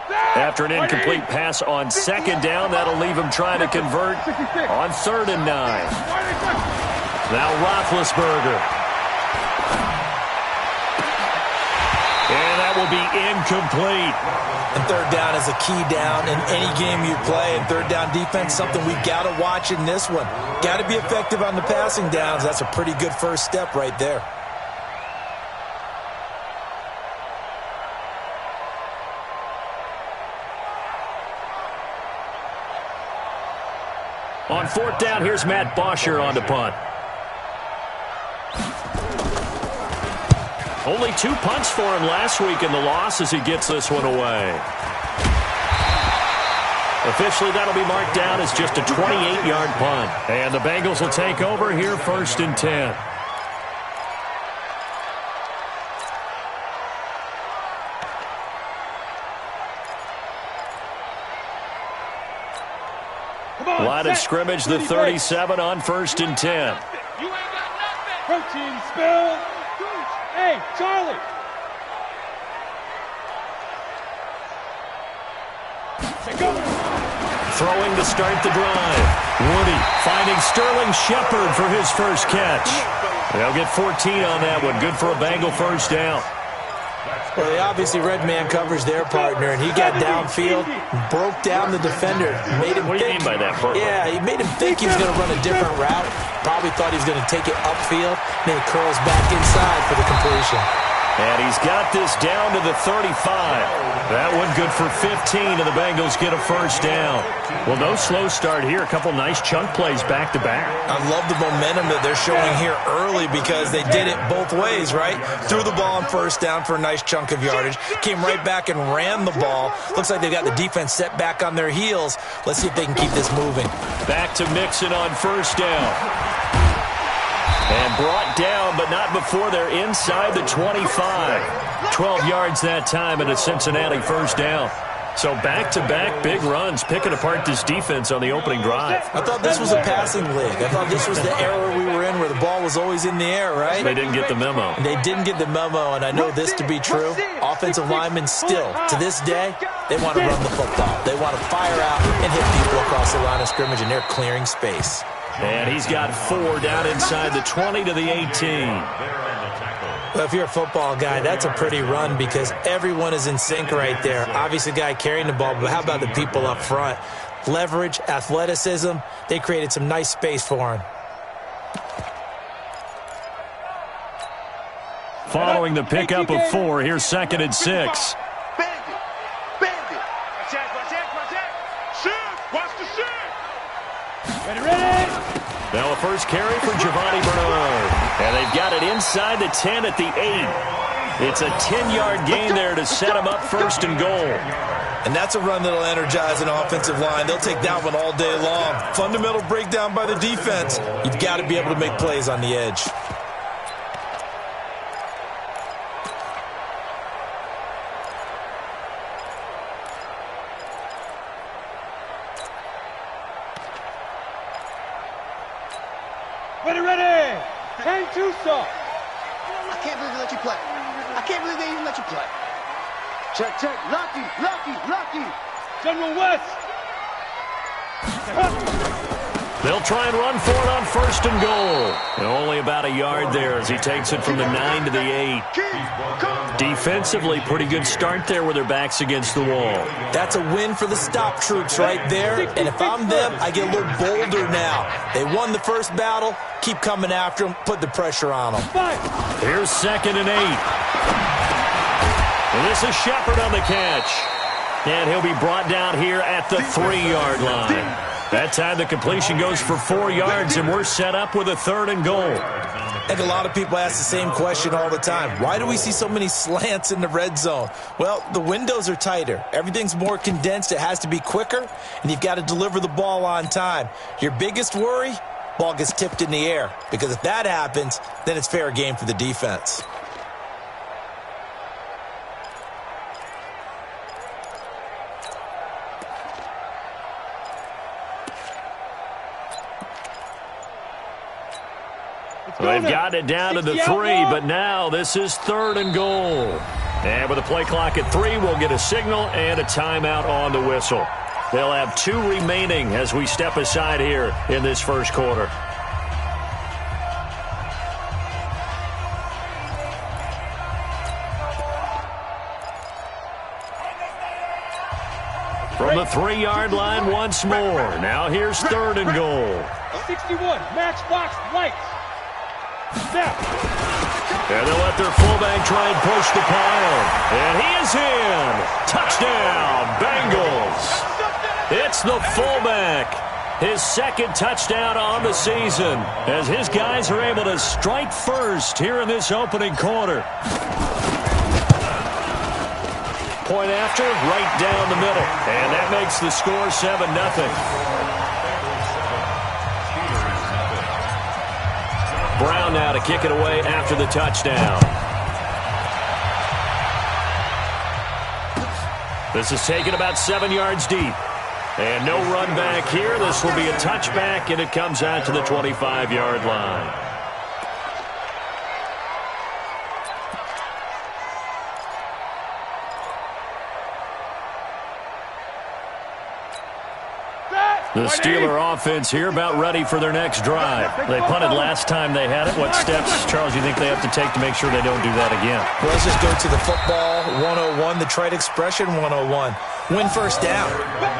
After an incomplete pass on second down, that'll leave him trying to convert on 3rd and 9. Now Roethlisberger. And that will be incomplete. And 3rd down is a key down in any game you play. And 3rd down defense, something we've got to watch in this one. Got to be effective on the passing downs. That's a pretty good first step right there. On 4th down, here's Matt Bosher on the punt. Only 2 punts for him last week in the loss as he gets this one away. Officially, that'll be marked down as just a 28-yard punt. And the Bengals will take over here 1st and 10. Line of scrimmage, the 37 on 1st and 10. You ain't got nothing. Protein spill. Hey, Charlie. Throwing to start the drive. Woody finding Sterling Shepard for his first catch. They'll get 14 on that one. Good for a Bengal first down. Well, they obviously red man covers their partner, and he got downfield, broke down the defender, made him What do you mean by that, Bert? Yeah, he made him think he was going to run a different route. Probably thought he was going to take it upfield, then he curls back inside for the completion. And he's got this down to the 35. That one good for 15, and the Bengals get a first down. Well, no slow start here. A couple nice chunk plays back-to-back. I love the momentum that they're showing here early because they did it both ways, right? Threw the ball on first down for a nice chunk of yardage. Came right back and ran the ball. Looks like they've got the defense set back on their heels. Let's see if they can keep this moving. Back to Mixon on first down. And brought down, but not before they're inside the 25. 12 yards that time and a Cincinnati first down. So back-to-back big runs, picking apart this defense on the opening drive. I thought this was a passing league. I thought this was the era we were in where the ball was always in the air, right? They didn't get the memo. They didn't get the memo, and I know this to be true. Offensive linemen still, to this day, they want to run the football. They want to fire out and hit people across the line of scrimmage, and they're clearing space. And he's got 4 down inside the 20 to the 18. Well, if you're a football guy, that's a pretty run because everyone is in sync right there. Obviously, the guy carrying the ball, but how about the people up front? Leverage, athleticism, they created some nice space for him. Following the pickup of 4, here's 2nd and 6. Now a first carry for Giovanni Bernard. And they've got it inside the 10 at the 8. It's a 10-yard gain there to set them up 1st and goal. And that's a run that'll energize an offensive line. They'll take that one all day long. Fundamental breakdown by the defense. You've got to be able to make plays on the edge. Ready! Hang too soft. I can't believe they let you play. I can't believe they even let you play. Check. Lucky. General West. They'll try and run for it on 1st and goal. And only about a yard there as he takes it from the 9 to the 8. Defensively, pretty good start there with their backs against the wall. That's a win for the stop troops right there. And if I'm them, I get a little bolder now. They won the first battle. Keep coming after them. Put the pressure on them. Here's 2nd and 8. And this is Shepard on the catch. And he'll be brought down here at the 3-yard line. That time the completion goes for 4 yards, and we're set up with a 3rd and goal. I think a lot of people ask the same question all the time. Why do we see so many slants in the red zone? Well, the windows are tighter. Everything's more condensed. It has to be quicker, and you've got to deliver the ball on time. Your biggest worry? Ball gets tipped in the air, because if that happens, then it's fair game for the defense. They've got it down to the 3, but now this is 3rd and goal. And with the play clock at 3, we'll get a signal and a timeout on the whistle. They'll have 2 remaining as we step aside here in this first quarter. From the 3-yard line once more. Now here's 3rd and goal. 61, matchbox lights. Snap. And they'll let their fullback try and push the pile. And he is in. Touchdown, Bengals. It's the fullback. His 2nd touchdown on the season as his guys are able to strike first here in this opening quarter. Point after, right down the middle. And that makes the score 7-0. Brown now to kick it away after the touchdown. This is taken about 7 yards deep. And no run back here. This will be a touchback, and it comes out to the 25-yard line. The Steeler offense here about ready for their next drive. They punted last time they had it. What steps, Charles, do you think they have to take to make sure they don't do that again? Well, let's just go to the football 101, the trite expression 101. Win first down.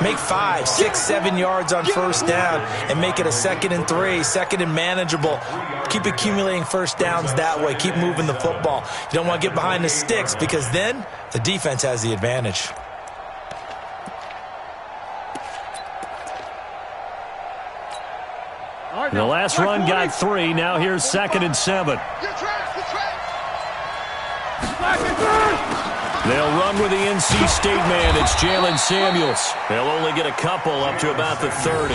Make 5, 6, 7 yards on first down and make it a 2nd and 3, 2nd and manageable. Keep accumulating first downs that way. Keep moving the football. You don't want to get behind the sticks because then the defense has the advantage. The last run got 3. Now here's 2nd and 7. They'll run with the NC State man. It's Jalen Samuels. They'll only get a couple up to about the 30.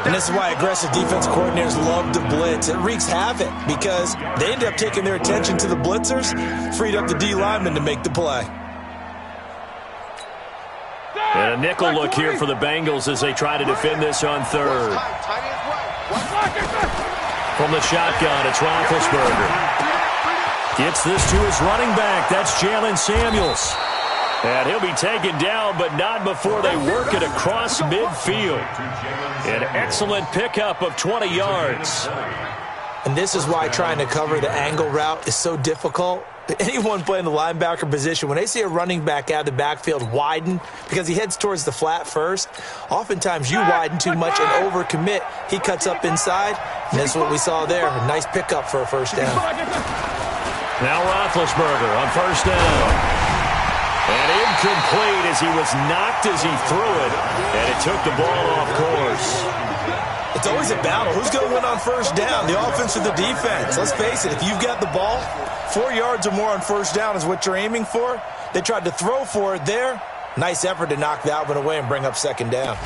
And this is why aggressive defense coordinators love to blitz. It wreaks havoc because they end up taking their attention to the blitzers, freed up the D lineman to make the play. And a nickel look here for the Bengals as they try to defend this on 3rd. From the shotgun, it's Roethlisberger. Gets this to his running back. That's Jalen Samuels. And he'll be taken down, but not before they work it across midfield. An excellent pickup of 20 yards. And this is why trying to cover the angle route is so difficult. Anyone playing the linebacker position, when they see a running back out of the backfield widen because he heads towards the flat first, oftentimes you widen too much and overcommit. He cuts up inside, and that's what we saw there. A nice pickup for a first down. Now Roethlisberger on first down. And incomplete as he was knocked as he threw it, and it took the ball off course. It's always a battle. Who's going to win on first down, the offense or the defense? Let's face it, if you've got the ball, 4 yards or more on first down is what you're aiming for. They tried to throw for it there. Nice effort to knock that one away and bring up 2nd down.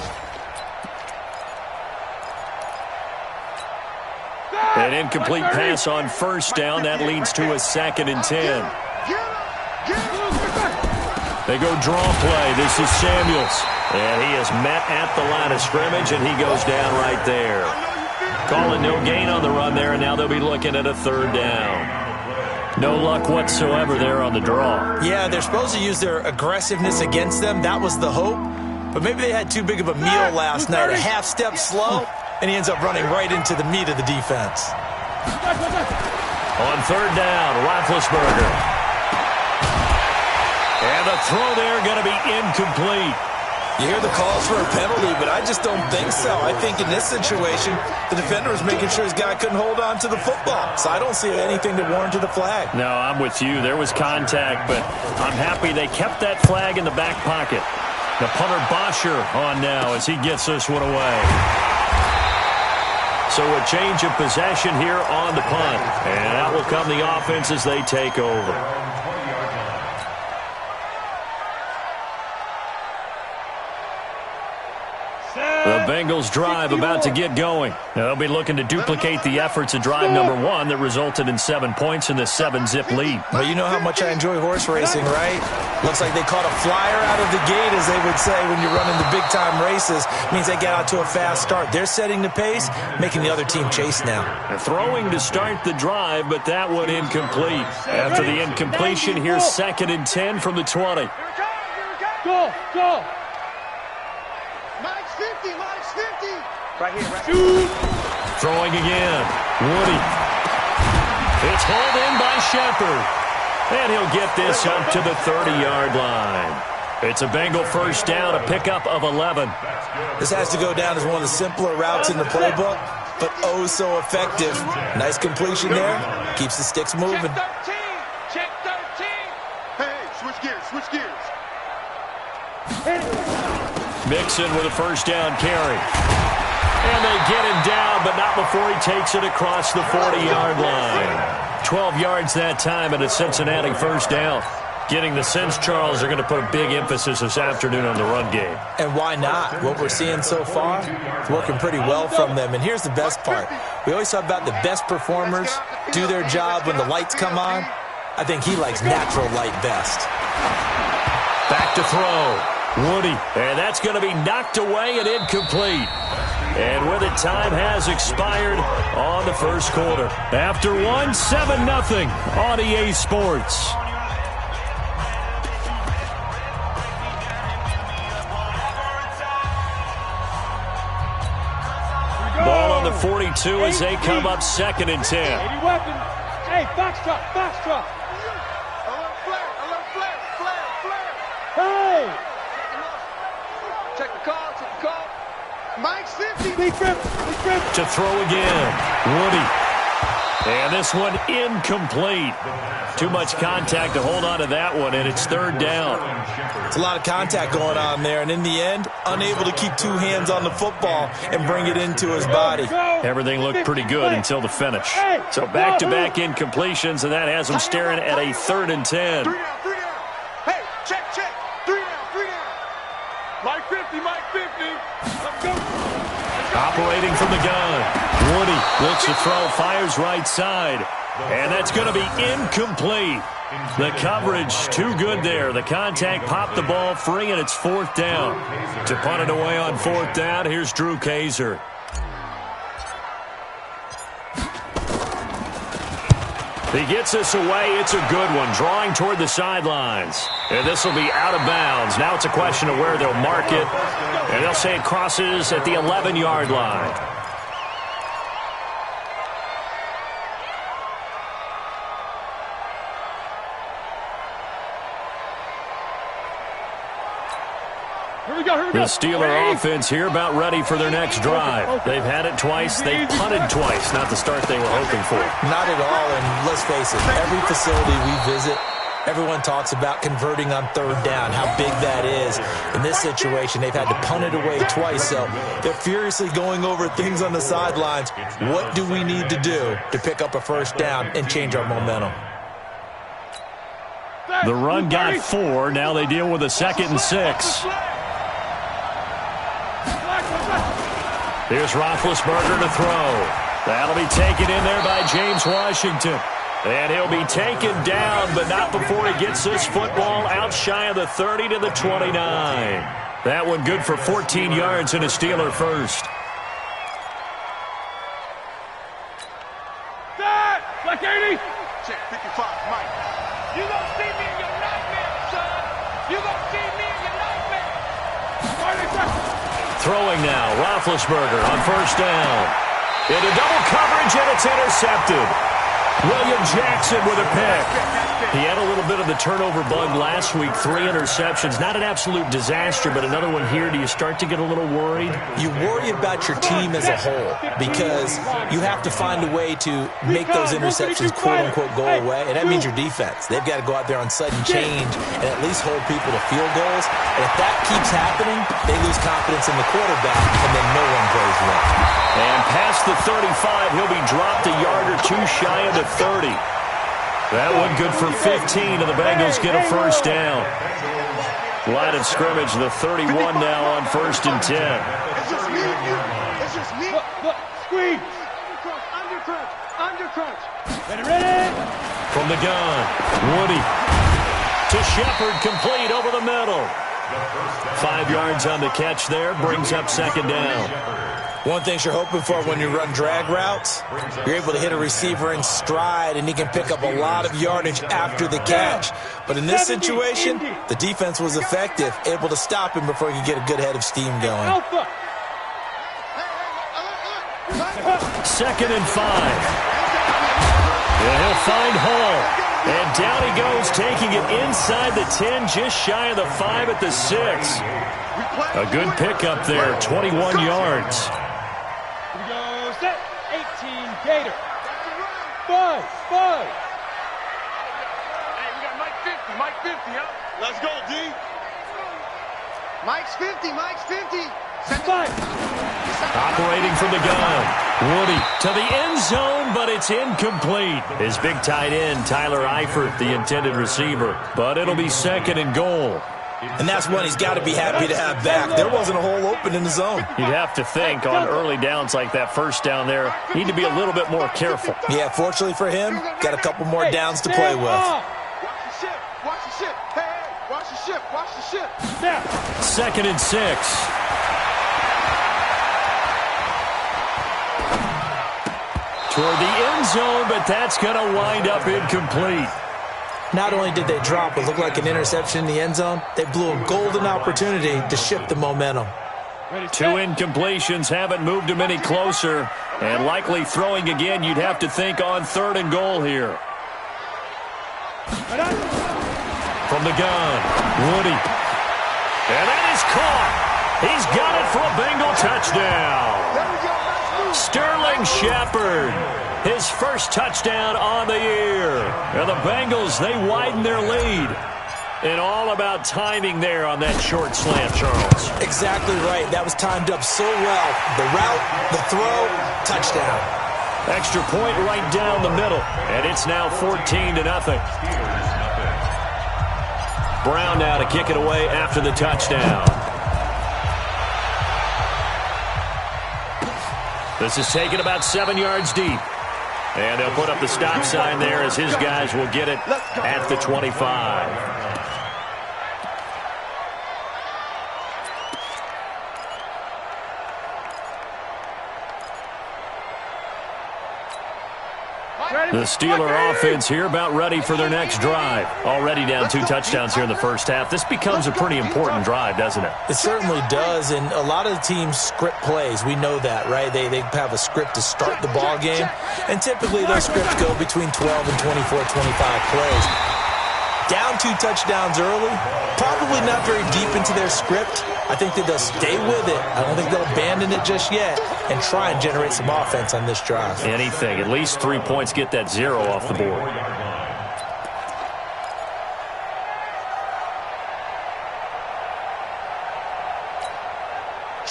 An incomplete pass on first down. That leads to a 2nd and 10. They go draw play. This is Samuels. And he is met at the line of scrimmage, and he goes down right there. Calling no gain on the run there, and now they'll be looking at a 3rd down. No luck whatsoever there on the draw. Yeah, they're supposed to use their aggressiveness against them. That was the hope. But maybe they had too big of a meal last night. A half step slow, and he ends up running right into the meat of the defense. On 3rd down, Roethlisberger. And a throw there going to be incomplete. You hear the calls for a penalty, but I just don't think so. I think in this situation, the defender was making sure his guy couldn't hold on to the football. So I don't see anything that warranted the flag. No, I'm with you. There was contact, but I'm happy they kept that flag in the back pocket. The punter Bosher on now as he gets this one away. So a change of possession here on the punt. And out will come the offense as they take over. The Bengals drive about to get going. Now, they'll be looking to duplicate the efforts of drive number 1 that resulted in 7 points in the 7-zip lead. Well, you know how much I enjoy horse racing, right? Looks like they caught a flyer out of the gate, as they would say when you're running the big-time races. Means they get out to a fast start. They're setting the pace, making the other team chase now. Throwing to start the drive, but that one incomplete. After the incompletion, here's 2nd and 10 from the 20. Go, go. Mike's 50, Mike's 50. Right here, right here. Throwing again. Woody. It's hauled in by Shepard. And he'll get this up to the 30-yard line. It's a Bengal first down, a pickup of 11. This has to go down as one of the simpler routes in the playbook, but oh so effective. Nice completion there. Keeps the sticks moving. Check 13. Hey, switch gears, switch gears. Mixon with a first down carry. And they get him down, but not before he takes it across the 40-yard line. 12 yards that time, and a Cincinnati first down. Getting the sense, Charles, are going to put a big emphasis this afternoon on the run game. And why not? What we're seeing so far is working pretty well from them. And here's the best part. We always talk about the best performers do their job when the lights come on. I think he likes natural light best. Back to throw. Woody. And that's going to be knocked away and incomplete. And with it, time has expired on the first quarter. After 1, 7-0 on EA Sports. Ball on the 42 as they come up 2nd and 10. 80 weapons. Hey, box truck, box truck. Alert flare, flare. Hey! Check the call, check the call. Mike's 50. Big grip. To throw again. Woody. And this one incomplete. Too much contact to hold on to that one, and it's 3rd down. It's a lot of contact going on there, and in the end, unable to keep 2 hands on the football and bring it into his body. Everything looked pretty good until the finish. So back-to-back incompletions, and that has him staring at a 3rd and 10. 3 down. Hey, check. 3 down. Mike 50, Mike 50. Let's go. Operating from the gun. Woody looks to throw, fires right side. And that's going to be incomplete. The coverage too good there. The contact popped the ball free, and it's 4th down. To punt it away on 4th down, here's Drew Kaiser. He gets this away. It's a good one. Drawing toward the sidelines. And this will be out of bounds. Now it's a question of where they'll mark it. And they'll say it crosses at the 11-yard line. The Steeler offense here about ready for their next drive. They've had it twice. They've punted twice. Not the start they were hoping for. Not at all, and let's face it, every facility we visit, everyone talks about converting on 3rd down, how big that is. In this situation, they've had to punt it away twice, so they're furiously going over things on the sidelines. What do we need to do to pick up a first down and change our momentum? The run got 4. Now they deal with a 2nd and 6. Here's Roethlisberger to throw. That'll be taken in there by James Washington. And he'll be taken down, but not before he gets this football out shy of the 30 to the 29. That one good for 14 yards and a Steeler first. Like 80. Check 55, Mike. You gonna see me in your nightmare, son. You gonna see me in your nightmare. Throwing now, Roethlisberger on first down. Into double coverage, and it's intercepted. William Jackson with a pick. He had a little bit of the turnover bug last week, 3 interceptions. Not an absolute disaster, but another one here. Do you start to get a little worried? You worry about your team as a whole because you have to find a way to make those interceptions, quote-unquote, go away, and that means your defense. They've got to go out there on sudden change and at least hold people to field goals. And if that keeps happening, they lose confidence in the quarterback, and then no one plays well. And past the 35, he'll be dropped a yard or 2 shy of the 30. That one good for 15, and the Bengals get a first down. Line of scrimmage, the 31 now on 1st and 10. It's just me and you. It's just me. Look, squeeze. Under crunch. Ready. From the gun, Woody to Shepard, complete over the middle. 5 yards on the catch there, brings up 2nd down. One thing you're hoping for when you run drag routes, you're able to hit a receiver in stride, and he can pick up a lot of yardage after the catch. But in this situation, the defense was effective, able to stop him before he could get a good head of steam going. Alpha. 2nd and 5. And he'll find Hall. And down he goes, taking it inside the 10, just shy of the 5 at the 6. A good pickup there, 21 yards. Here we go, set. 18, Gator. 5. Hey, we got Mike 50, Mike 50, huh? Let's go, D. Mike's 50, Mike's 50. 5. Operating from the gun. Woody to the end zone, but it's incomplete. His big tight end, Tyler Eifert, the intended receiver. But it'll be 2nd and goal. And that's one he's got to be happy to have back. There wasn't a hole open in the zone. You'd have to think on early downs like that, 1st down there, need to be a little bit more careful. Yeah, fortunately for him, got a couple more downs to play with. Watch the ship. Watch the ship. Hey, watch the ship. Watch the ship. Now. 2nd and 6. Toward the end zone, but that's going to wind up incomplete. Not only did they drop what looked like an interception in the end zone, they blew a golden opportunity to shift the momentum. 2 incompletions haven't moved him any closer, and likely throwing again, you'd have to think on 3rd and goal here. From the gun, Woody. And that is caught. He's got it for a Bengal touchdown. Sterling Shepard, his first touchdown on the year. And the Bengals, they widen their lead. And all about timing there on that short slant, Charles. Exactly right. That was timed up so well. The route, the throw, touchdown. Extra point right down the middle. And it's now 14-0. Brown now to kick it away after the touchdown. This is taken about 7 yards deep. And they'll put up the stop sign there as his guys will get it at the 25. The Steeler offense here about ready for their next drive. Already down 2 touchdowns here in the first half. This becomes a pretty important drive, doesn't it? It certainly does, and a lot of the teams script plays. We know that, right? They have a script to start the ball game, and typically those scripts go between 12 and 24, 25 plays. Down 2 touchdowns early, probably not very deep into their script. I think that they'll stay with it. I don't think they'll abandon it just yet and try and generate some offense on this drive. Anything. At least 3 points, get that 0 off the board.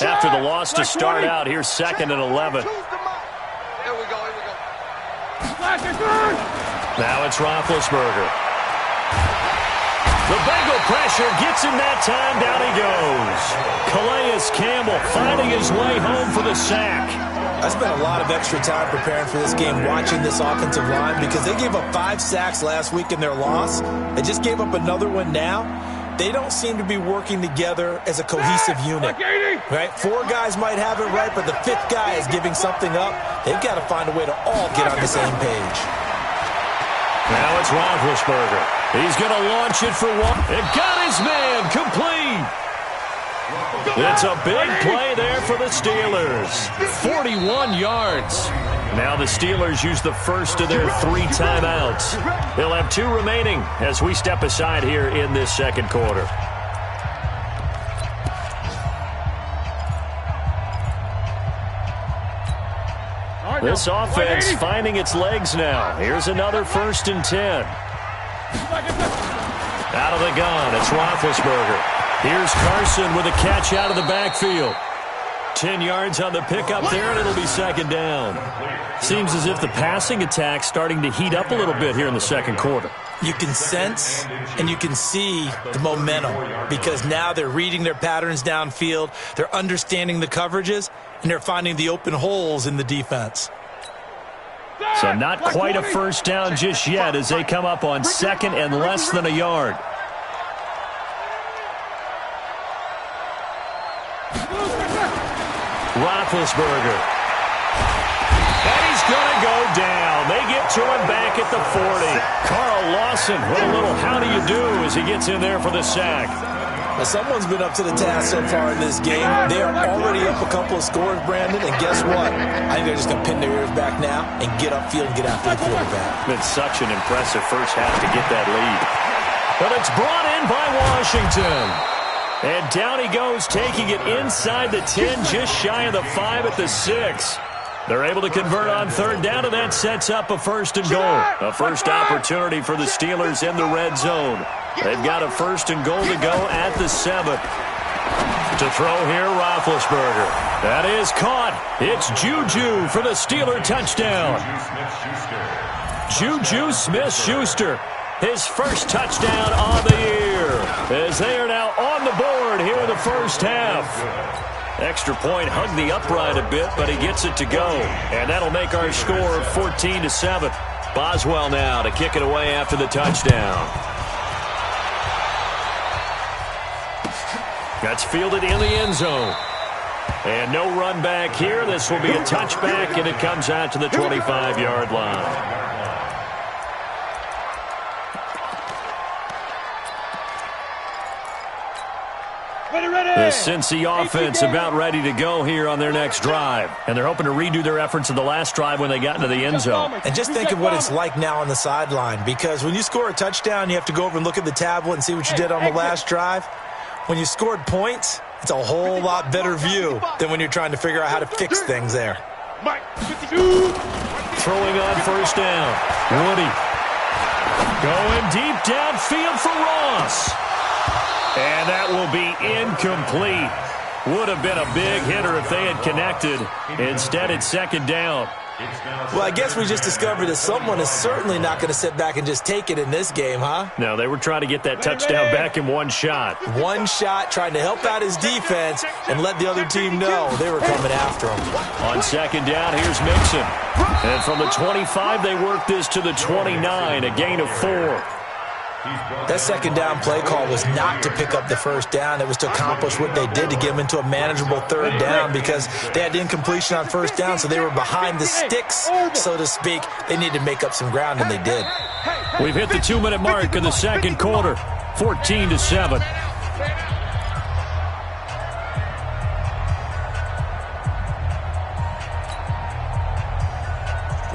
After the loss to start out, here's 2nd and 11. Here we go. Now it's Roethlisberger. The Bengal pressure gets him that time. Down he goes. Calais Campbell finding his way home for the sack. I spent a lot of extra time preparing for this game watching this offensive line because they gave up 5 sacks last week in their loss. They just gave up another one now. They don't seem to be working together as a cohesive unit. Right? 4 guys might have it right, but the 5th guy is giving something up. They've got to find a way to all get on the same page. Now it's Roethlisberger. He's going to launch it for one. And got his man complete. It's a big play there for the Steelers. 41 yards. Now the Steelers use the first of their 3 timeouts. They'll have 2 remaining as we step aside here in this second quarter. This offense finding its legs now. Here's another 1st and 10. Out of the gun, it's Roethlisberger. Here's Carson with a catch out of the backfield. 10 yards on the pickup there, and it'll be second down. Seems as if the passing attack's starting to heat up a little bit here in the second quarter. You can sense and you can see the momentum because now they're reading their patterns downfield, they're understanding the coverages, and they're finding the open holes in the defense. So not quite a first down just yet as they come up on second and less than a yard. Roethlisberger. And he's going to go down. They get to him back at the 40. Carl Lawson, what a little how do you do as he gets in there for the sack. Well, someone's been up to the task so far in this game. They are already up a couple of scores, Brandon, and guess what? I think they're just going to pin their ears back now and get upfield and get after the quarterback. Been such an impressive first half to get that lead. But it's brought in by Washington. And down he goes, taking it inside the 10, just shy of the 5 at the 6. They're able to convert on third down, and that sets up a first and goal. A first opportunity for the Steelers in the red zone. They've got a first and goal to go at the 7. To throw here, Roethlisberger. That is caught. It's Juju for the Steeler touchdown. Juju Smith-Schuster. His first touchdown on the year as they are now on the board here in the first half. Extra point hugged the upright a bit, but he gets it to go. And that'll make our score 14-7. Boswell now to kick it away after the touchdown. That's fielded in the end zone. And no run back here. This will be a touchback, and it comes out to the 25-yard line. The Cincy offense about ready to go here on their next drive. And they're hoping to redo their efforts of the last drive when they got into the end zone. And just think of what it's like now on the sideline, because when you score a touchdown, you have to go over and look at the tablet and see what you did on the last drive. When you scored points, it's a whole lot better view than when you're trying to figure out how to fix things there. Throwing on first down. Woody. Going deep downfield for Ross. And that will be incomplete. Would have been a big hitter if they had connected. Instead, it's second down. Well, I guess we just discovered that someone is certainly not going to sit back and just take it in this game, huh? No, they were trying to get that touchdown back in one shot. One shot, trying to help out his defense and let the other team know they were coming after him. On second down, here's Mixon. And from the 25, they work this to the 29, a gain of 4. That second down play call was not to pick up the first down. It was to accomplish what they did to get them into a manageable third down because they had incompletion on first down, so they were behind the sticks, so to speak. They needed to make up some ground, and they did. We've hit the 2-minute mark in the second quarter, 14-7.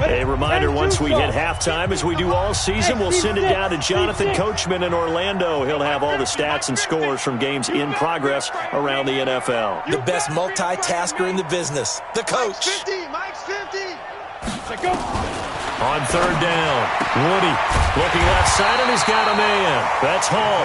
A reminder, once we hit halftime, as we do all season, we'll send it down to Jonathan Coachman in Orlando. He'll have all the stats and scores from games in progress around the NFL. The best multitasker in the business, the coach. Mike's 50. On third down, Woody looking left side, and he's got a man. That's Hall.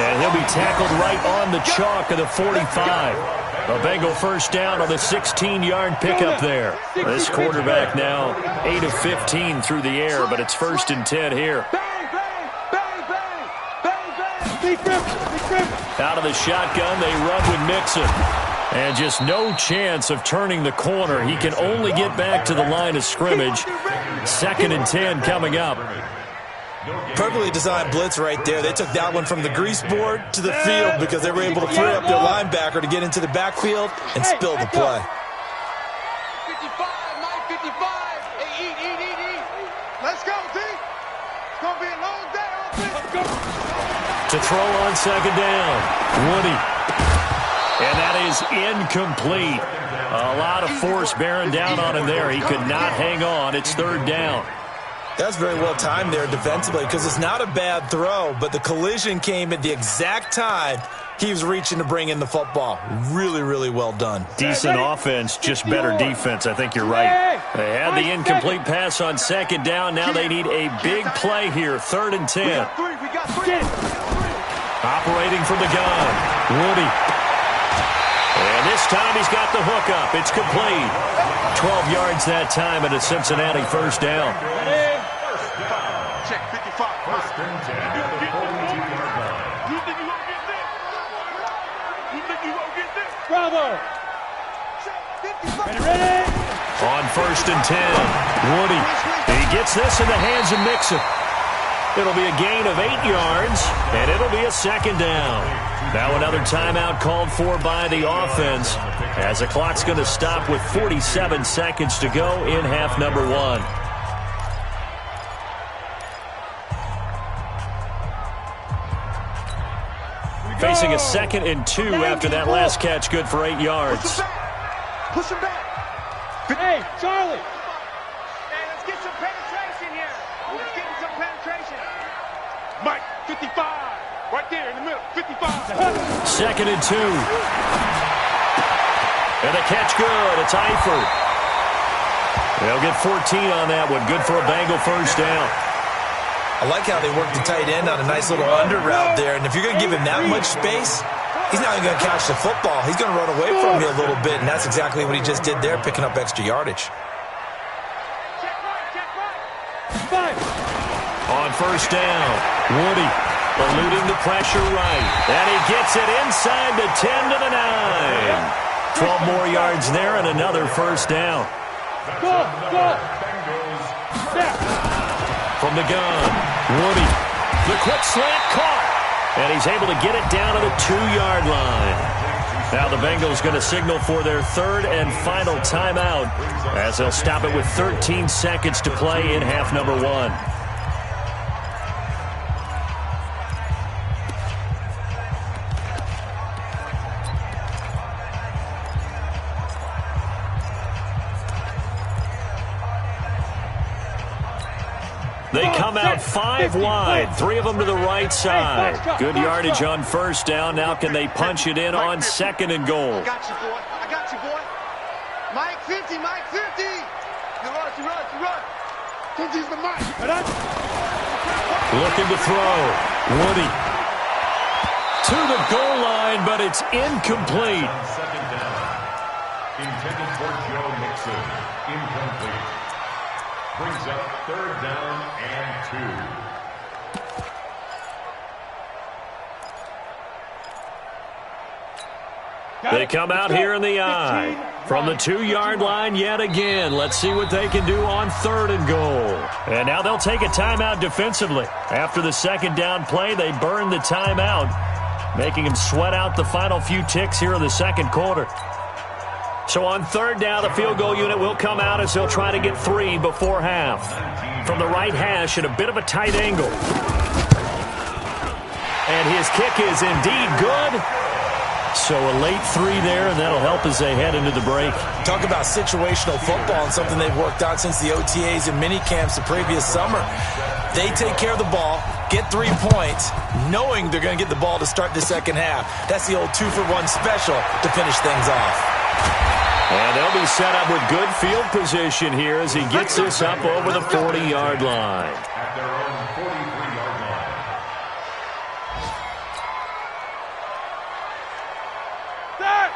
And he'll be tackled right on the chalk of the 45. A Bengal first down on the 16-yard pickup there. This quarterback now 8 of 15 through the air, but it's first and 10 here. Out of the shotgun, they run with Mixon. And just no chance of turning the corner. He can only get back to the line of scrimmage. Second and 10 coming up. Perfectly designed blitz right there. They took that one from the grease board to the field because they were able to free up their linebacker to get into the backfield and spill the play. 55, Mike 55. Hey, eat. Let's go, D. It's going to be a long day. Let's go. To throw on second down, Woody. And that is incomplete. A lot of force bearing down on him there. He could not hang on. It's third down. That's very well timed there defensively because it's not a bad throw, but the collision came at the exact time he was reaching to bring in the football. Really, really well done. Decent offense, just better defense. I think you're right. They had the incomplete pass on second down. Now they need a big play here, third and 10. Operating from the gun, Woody. And And this time he's got the hook up. It's complete. 12 yards that time and a Cincinnati first down. Check 55. First and 10 at the 42-yard line. You think you won't get this? You think you won't get this? Bravo. Ready? On first and 10, Woody. He gets this in the hands of Mixon. It'll be a gain of 8 yards, and it'll be a second down. Now another timeout called for by the offense, as the clock's going to stop with 47 seconds to go in half number 1. Facing a 2nd and 2 after that last catch, good for 8 yards. Push him back. Hey, Charlie. Hey, let's get some penetration here. Let's get some penetration. Mike, 55. Right there in the middle, 55. 2nd and 2. And the catch good. It's Eifert. They'll get 14 on that one. Good for a Bengal first down. I like how they work the tight end on a nice little under route there. And if you're going to give him that much space, he's not even going to catch the football. He's going to run away from you a little bit, and that's exactly what he just did there, picking up extra yardage. On first down, Woody eluding the pressure right. And he gets it inside the 10 to the 9. 12 more yards there and another first down. Go. From the gun, Woody. The quick slant caught. And he's able to get it down to the 2-yard line. Now the Bengals going to signal for their 3rd and final timeout, as they'll stop it with 13 seconds to play in half number 1. They come out 5 wide, 3 of them to the right side. Good yardage on first down. Now can they punch it in on 2nd and goal? I got you, boy. I got you, boy. Mike 50, Mike 50. You run. 50's the Mike. Looking to throw. Woody. To the goal line, but it's incomplete. Second down. Intended for Joe Mixon. Incomplete. Brings up 3rd down and 2. They come out here in the I. From the 2-yard line yet again. Let's see what they can do on 3rd and goal. And now they'll take a timeout defensively. After the second down play, they burn the timeout, making them sweat out the final few ticks here in the second quarter. So on 3rd down, the field goal unit will come out as they'll try to get 3 before half. From the right hash at a bit of a tight angle. And his kick is indeed good. So a late 3 there, and that'll help as they head into the break. Talk about situational football and something they've worked on since the OTAs and mini camps the previous summer. They take care of the ball, get 3 points, knowing they're going to get the ball to start the second half. That's the old 2-for-1 special to finish things off. And they'll be set up with good field position here as he gets this up over the 40-yard line. At their own 43-yard line.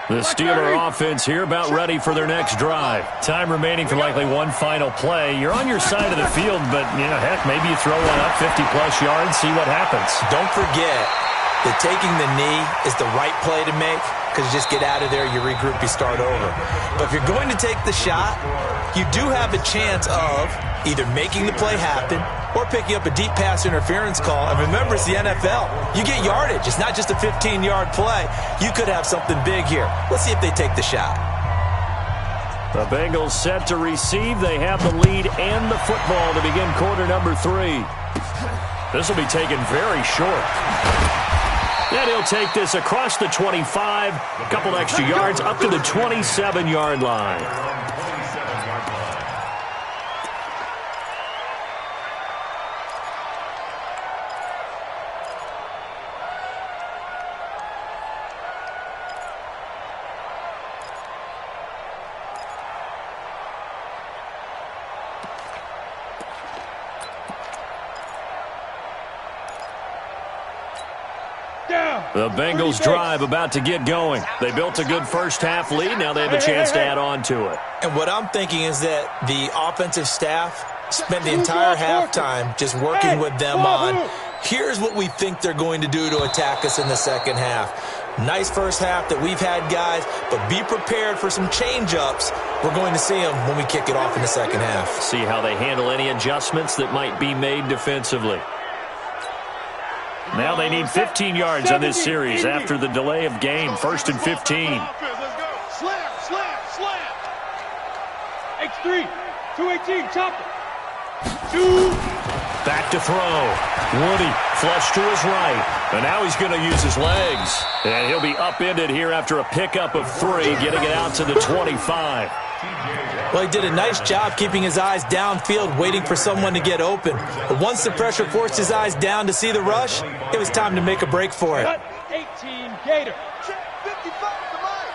The Steeler offense here about ready for their next drive. Time remaining for likely one final play. You're on your side of the field, but, heck, maybe you throw one up 50-plus yards, see what happens. Don't forget that taking the knee is the right play to make, because you just get out of there, you regroup, you start over. But if you're going to take the shot, you do have a chance of either making the play happen or picking up a deep pass interference call. And remember, it's the NFL. You get yardage. It's not just a 15-yard play. You could have something big here. Let's see if they take the shot. The Bengals set to receive. They have the lead and the football to begin quarter number 3. This will be taken very short. Then he'll take this across the 25, a couple extra yards up to the 27-yard line. Down. The Bengals drive about to get going. They built a good first half lead. Now they have a chance to add on to it. And what I'm thinking is that the offensive staff spent the entire halftime just working with them on, here's what we think they're going to do to attack us in the second half. Nice first half that we've had, guys, but be prepared for some change-ups. We're going to see them when we kick it off in the second half. See how they handle any adjustments that might be made defensively. Now they need 15 yards on this series after the delay of game. 1st and 15. Let's go. Slam, slam, slam. X3, 218, chop it. 2. Back to throw. Woody flush to his right. And now he's going to use his legs. And he'll be upended here after a pickup of 3, getting it out to the 25. Well, he did a nice job keeping his eyes downfield, waiting for someone to get open. But once the pressure forced his eyes down to see the rush, it was time to make a break for it. 18, Gator. Check 55 to Mike.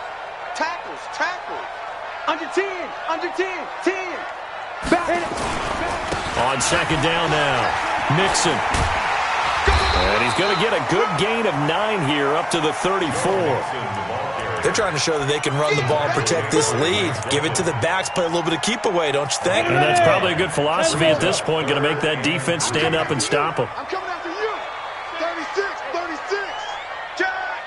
Tackles, tackles. Under 10, under 10, 10. Back. On second down now, Mixon. And he's going to get a good gain of 9 here up to the 34. They're trying to show that they can run the ball and protect this lead. Give it to the backs, play a little bit of keep away, don't you think? And that's probably a good philosophy at this point, going to make that defense stand up and stop them. I'm coming after you. 36, 36. Jack.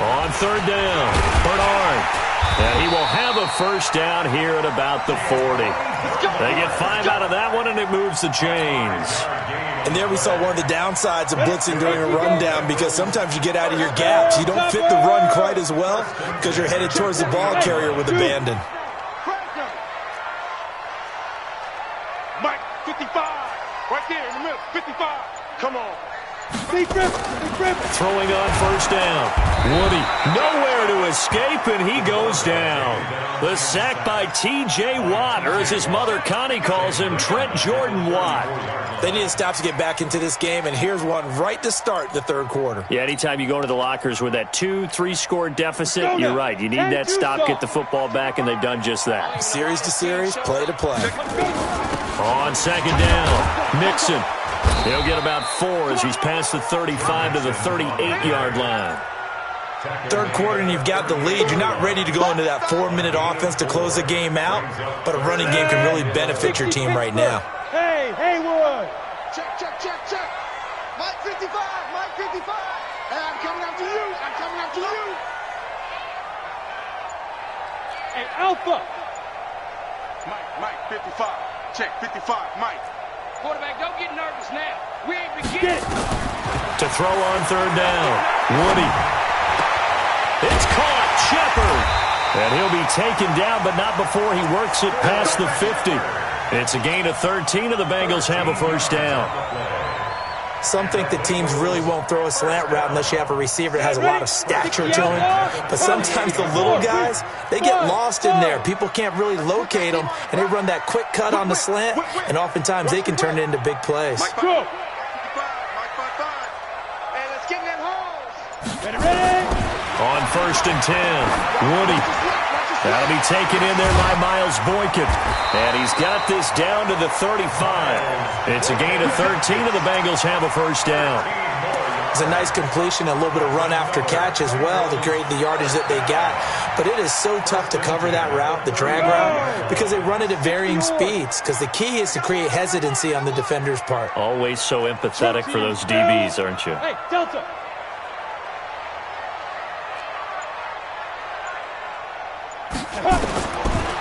On third down, Bernard. And he will have a first down here at about the 40. They get 5 out of that one, and it moves the chains. And there we saw one of the downsides of blitzing during a rundown, because sometimes you get out of your gaps. You don't fit the run quite as well because you're headed towards the ball carrier with abandon. Mike, 55. Right there in the middle. 55. Come on. Big rip, Throwing on first down. Woody nowhere to escape, and he goes down. The sack by T.J. Watt, or as his mother Connie calls him, Trent Jordan Watt. They need a stop to get back into this game, and here's one right to start the third quarter. Yeah, anytime you go into the lockers with that 2-3 score deficit, you're right. You need that stop, get the football back, and they've done just that. Series to series, play to play. On second down, Mixon. He'll get about 4 as he's past the 35 to the 38-yard line. Third quarter and you've got the lead. You're not ready to go into that 4-minute offense to close the game out, but a running game can really benefit your team right now. Hey, Haywood. Check, check, check, check. Mike 55, Mike 55. Hey, I'm coming after you. I'm coming after you. Hey, Alpha. Mike, 55. Check, 55, Mike. Quarterback, don't get nervous now. We ain't beginning. To throw on third down, Woody. It's caught, Shepard. And he'll be taken down, but not before he works it past the 50. It's a gain of 13, and the Bengals have a first down. Some think that teams really won't throw a slant route unless you have a receiver that has a lot of stature to him. But sometimes the little guys, they get lost in there. People can't really locate them, and they run that quick cut on the slant, and oftentimes they can turn it into big plays. Mike 55, Mike 55. Hey, let's get in that hole. Ready? On first and 10, Woody. That'll be taken in there by Miles Boykin. And he's got this down to the 35. It's a gain of 13, and the Bengals have a first down. It's a nice completion, a little bit of run after catch as well to create the yardage that they got. But it is so tough to cover that route, the drag route, because they run it at varying speeds. Because the key is to create hesitancy on the defender's part. Always so empathetic for those DBs, aren't you? Hey, Delta.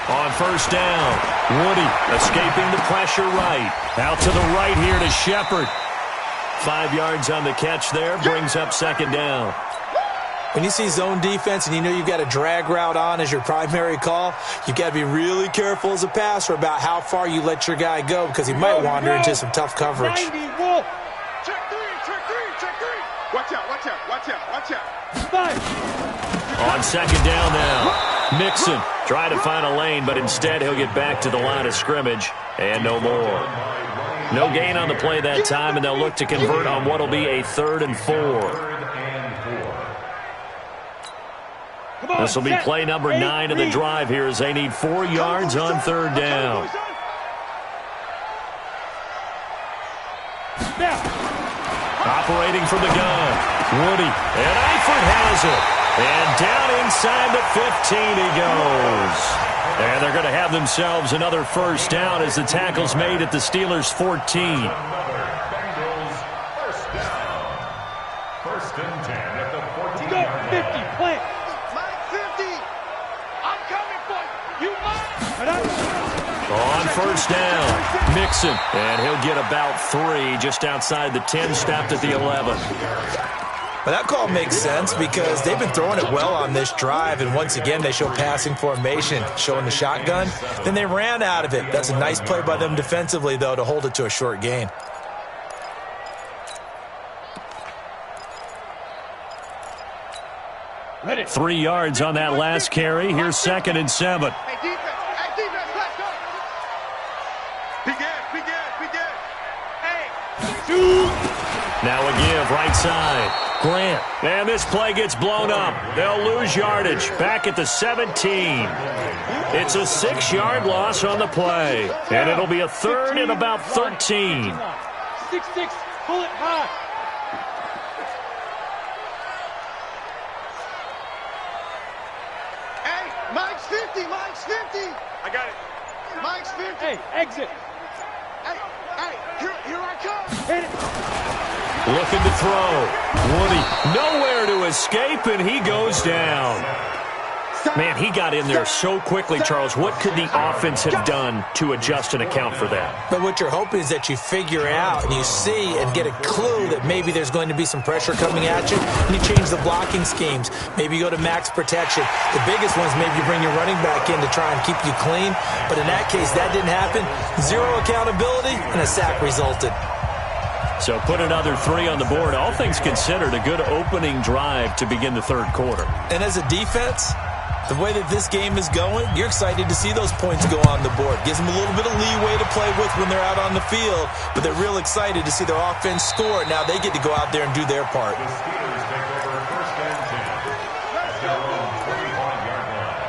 On first down, Woody escaping the pressure right. Out to the right here to Shepard. 5 yards on the catch there, brings up second down. When you see zone defense and you know you've got a drag route on as your primary call, you've got to be really careful as a passer about how far you let your guy go, because he might wander into some tough coverage. 90, Wolf. Check three. Watch out. 5. On second down now, Mixon trying to find a lane, but instead he'll get back to the line of scrimmage, and no more. No gain on the play that time, and they'll look to convert on what will be a 3rd and 4. This will be play number 9 of the drive here as they need 4 yards on third down. Now. Operating from the gun. Woody. And Eifert has it. And down inside the 15 he goes. And they're going to have themselves another first down as the tackle's made at the Steelers' 14. Bengals first down. First and 10 at the 14. Go, 50, plant. Mike 50. I'm coming for you. You must. On first down, Mixon. And he'll get about 3 just outside the 10, stopped at the 11. But that call makes sense because they've been throwing it well on this drive, and once again they show passing formation, showing the shotgun. Then they ran out of it. That's a nice play by them defensively, though, to hold it to a short gain. Ready. 3 yards on that last carry. Here's 2nd and 7. Hey, defense. Hey, defense, let's go. Be good. Hey. Now a give, right side. Grant. And this play gets blown up. They'll lose yardage. Back at the 17. It's a 6-yard loss on the play. And it'll be a 3rd and about 13. 6-6, pull it high. Hey, Mike's 50. I got it. Mike's 50. Hey, exit. Hey, here I come. Hit it. Looking to throw. Woody nowhere to escape, and he goes down. Man, he got in there so quickly, Charles. What could the offense have done to adjust and account for that? But what you're hoping is that you figure out and you see and get a clue that maybe there's going to be some pressure coming at you, and you change the blocking schemes. Maybe you go to max protection. The biggest one is maybe you bring your running back in to try and keep you clean. But in that case, that didn't happen. 0 accountability, and a sack resulted. So put another 3 on the board. All things considered, a good opening drive to begin the 3rd quarter. And as a defense, the way that this game is going, you're excited to see those points go on the board. Gives them a little bit of leeway to play with when they're out on the field, but they're real excited to see their offense score. Now they get to go out there and do their part. The Steelers take over first and 10 at their own 25-yard line.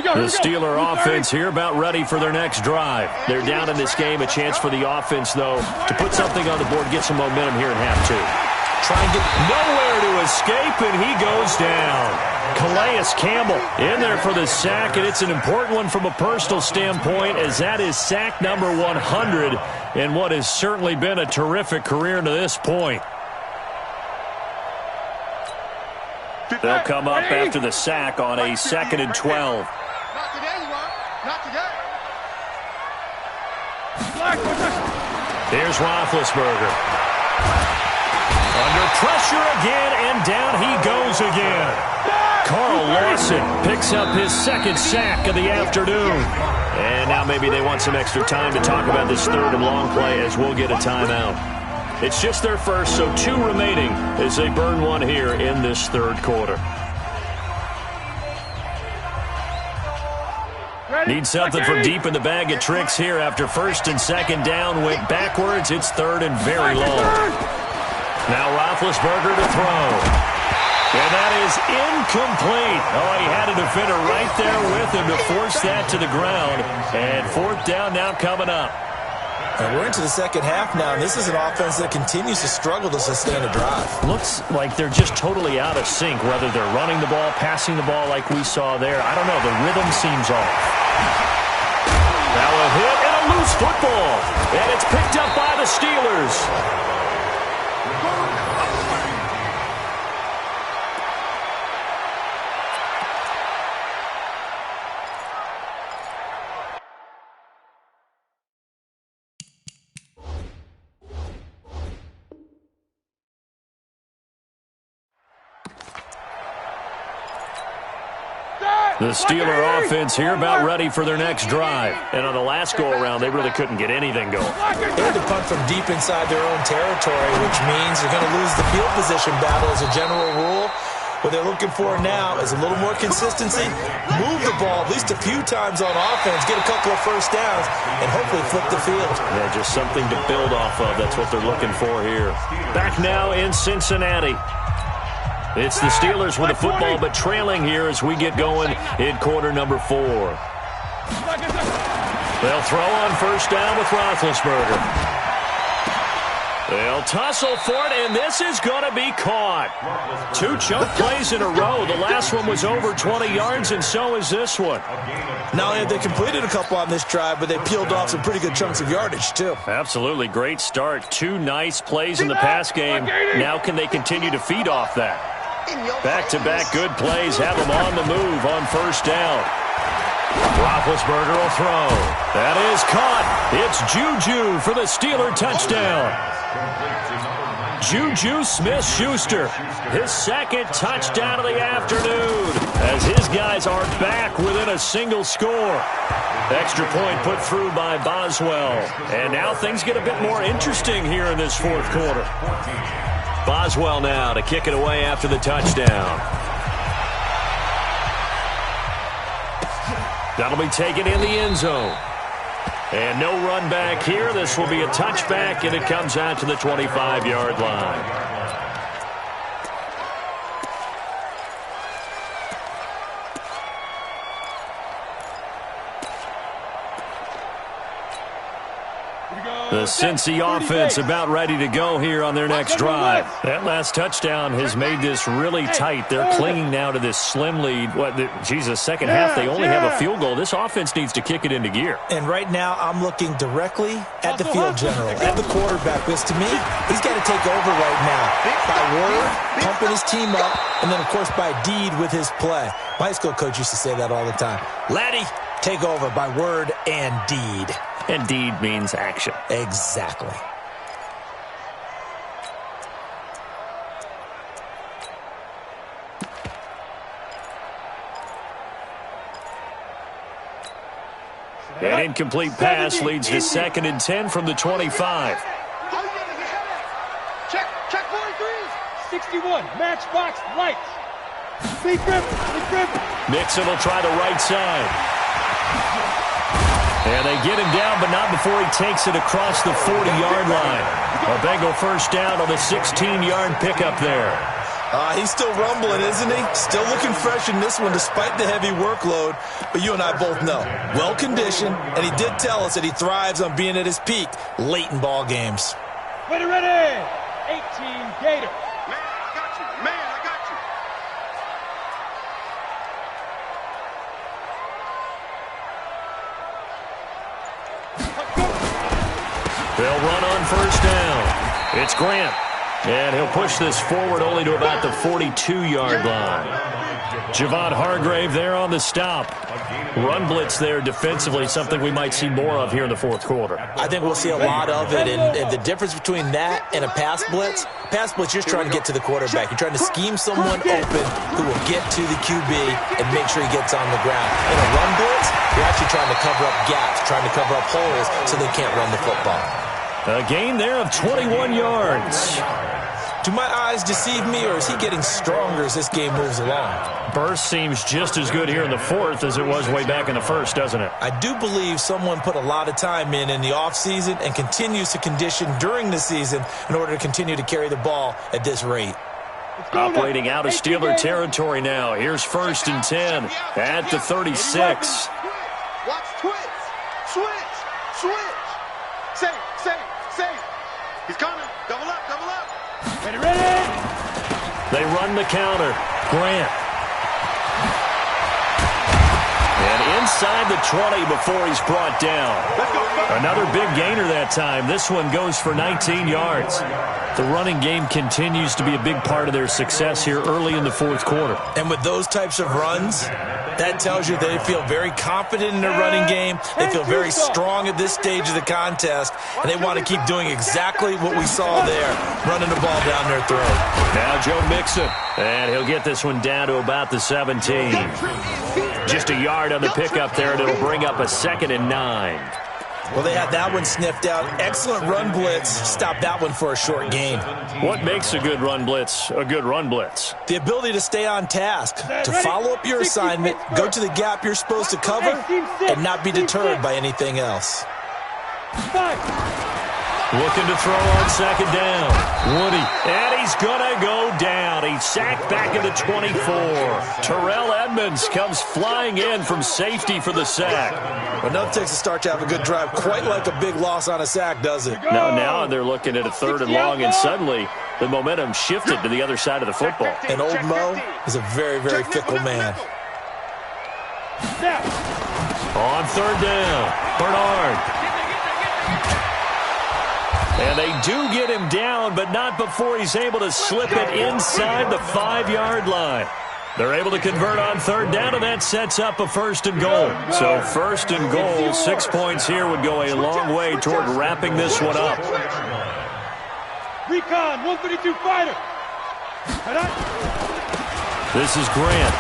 The Steeler offense here about ready for their next drive. They're down in this game. A chance for the offense, though, to put something on the board, get some momentum here in half 2. Try and get Nowhere to escape, and he goes down. Calais Campbell in there for the sack, and it's an important one from a personal standpoint, as that is sack number 100 in what has certainly been a terrific career to this point. They'll come up after the sack on a 2nd and 12. Not today, you are. Not today. Here's Roethlisberger. Under pressure again, and down he goes again. Carl Lawson picks up his 2nd sack of the afternoon. And now maybe they want some extra time to talk about this 3rd and long play, as we'll get a timeout. It's just their first, so 2 remaining as they burn 1 here in this 3rd quarter. Need something from deep in the bag of tricks here after 1st and 2nd down. Went backwards. It's 3rd and very long. Now Roethlisberger to throw. And that is incomplete. Oh, he had a defender right there with him to force that to the ground. And 4th down now coming up. And we're into the 2nd half now, and this is an offense that continues to struggle to sustain a drive. Looks like they're just totally out of sync, whether they're running the ball, passing the ball like we saw there. I don't know. The rhythm seems off. Now a hit and a loose football. And it's picked up by the Steelers. The Steeler offense here about ready for their next drive. And on the last go-around, they really couldn't get anything going. They had to punt from deep inside their own territory, which means they're going to lose the field position battle as a general rule. What they're looking for now is a little more consistency, move the ball at least a few times on offense, get a couple of first downs, and hopefully flip the field. Yeah, just something to build off of. That's what they're looking for here. Back now in Cincinnati. It's the Steelers with the football, but trailing here as we get going in quarter number 4. They'll throw on first down with Roethlisberger. They'll tussle for it, and this is going to be caught. 2 choke plays in a row. The last one was over 20 yards, and so is this one. Not only have they completed a couple on this drive, but they peeled off some pretty good chunks of yardage, too. Absolutely great start. 2 nice plays in the pass game. Now can they continue to feed off that? Back-to-back good plays have them on the move on first down. Roethlisberger will throw. That is caught. It's Juju for the Steeler touchdown. Juju Smith-Schuster, his second touchdown of the afternoon, as his guys are back within a single score. Extra point put through by Boswell. And now things get a bit more interesting here in this fourth quarter. Boswell now to kick it away after the touchdown. That'll be taken in the end zone. And no run back here. This will be a touchback, and it comes out to the 25-yard line. The Cincy offense about ready to go here on their next drive. That last touchdown has made this really tight. They're clinging now to this slim lead. Second half, they only have a field goal. This offense needs to kick it into gear. And right now, I'm looking directly at the field general, at the quarterback, because to me, he's got to take over right now. By word, pumping his team up, and then, of course, by deed with his play. My high school coach used to say that all the time. Laddie, take over by word and deed. And deed means action. Exactly. An incomplete pass leads to 2nd and 10 from the 25. Check 43. 61, matchbox lights. Big grip. Mixon will try the right side. And they get him down, but not before he takes it across the 40-yard line. A Bengal first down on the 16-yard pickup there. He's still rumbling, isn't he? Still looking fresh in this one despite the heavy workload. But you and I both know, well-conditioned, and he did tell us that he thrives on being at his peak late in ball games. Ready. 18 Gator. They'll run on first down. It's Grant. And he'll push this forward only to about the 42-yard line. Javon Hargrave there on the stop. Run blitz there defensively, something we might see more of here in the fourth quarter. I think we'll see a lot of it, and the difference between that and a pass blitz, you're trying to get to the quarterback. You're trying to scheme someone open who will get to the QB and make sure he gets on the ground. In a run blitz, you're actually trying to cover up gaps, trying to cover up holes so they can't run the football. A gain there of 21 yards. Do my eyes deceive me, or is he getting stronger as this game moves along? Burst seems just as good here in the fourth as it was way back in the first, doesn't it? I do believe someone put a lot of time in the offseason and continues to condition during the season in order to continue to carry the ball at this rate. Operating out of Steeler territory now. Here's 1st and 10 at the 36. Watch twitch. Switch. Safe. He's coming. Double up. Ready. They run the counter. Grant. And inside the 20 before he's brought down. Another big gainer that time. This one goes for 19 yards. The running game continues to be a big part of their success here early in the fourth quarter. And with those types of runs, that tells you they feel very confident in their running game. They feel very strong at this stage of the contest, and they want to keep doing exactly what we saw there, running the ball down their throat. Now Joe Mixon, and he'll get this one down to about the 17. Just a yard on the pickup there, and it'll bring up a 2nd and 9. Well, they had that one sniffed out. Excellent run blitz. Stop that one for a short gain. What makes a good run blitz a good run blitz? The ability to stay on task, to follow up your assignment, go to the gap you're supposed to cover, and not be deterred by anything else. Looking to throw on second down. Woody. And he's going to go down. He's sacked back at the 24. Terrell Edmonds comes flying in from safety for the sack. Well, no, it takes a start to have a good drive. Quite like a big loss on a sack, does it? No, now they're looking at a third and long, and suddenly the momentum shifted to the other side of the football. And old Mo is a very, very fickle man. On third down, Bernard. And they do get him down, but not before he's able to slip it inside the 5-yard line. They're able to convert on third down, and that sets up a first and goal. So first and goal, 6 points here would go a long way toward wrapping this one up. Recon, 132 fighter. This is Grant.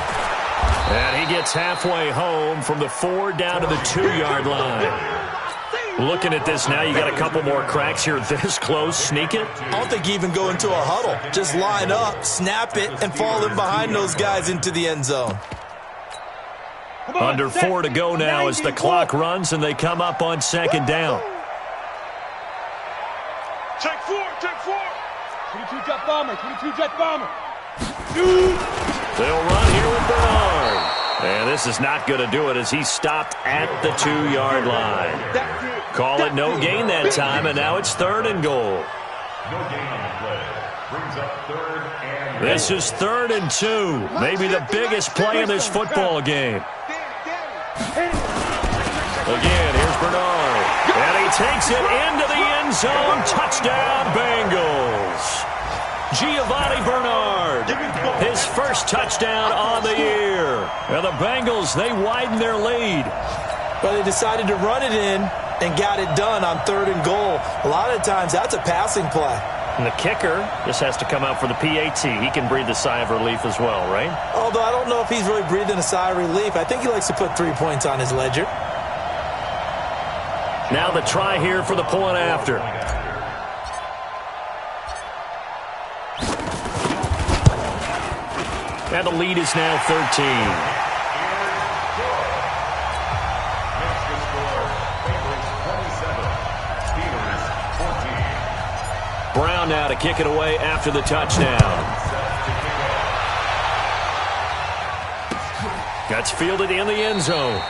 And he gets halfway home from the 4 down to the 2-yard line. Looking at this now, you got a couple more cracks here this close. Sneak it? I don't think you even go into a huddle. Just line up, snap it, and fall in behind those guys into the end zone. Under 4 to go now as the clock runs and they come up on second down. Check 4, check 4. 22 jet bomber, 22 jet bomber. They'll run here with Bernard. And this is not going to do it as he stopped at the 2-yard line. Call it no gain that time, and now it's third and goal. No gain on the play. Brings up third and This is 3rd and 2. Maybe the biggest play in this football game. Again, here's Bernard. And he takes it into the end zone. Touchdown, Bengals. Giovanni Bernard, his first touchdown on the year. And the Bengals, they widen their lead. But they decided to run it in and got it done on 3rd and goal. A lot of times, that's a passing play. And the kicker just has to come out for the PAT. He can breathe a sigh of relief as well, right? Although I don't know if he's really breathing a sigh of relief. I think he likes to put 3 points on his ledger. Now the try here for the point after. And the lead is now 13. Brown now to kick it away after the touchdown. That's fielded in the end zone.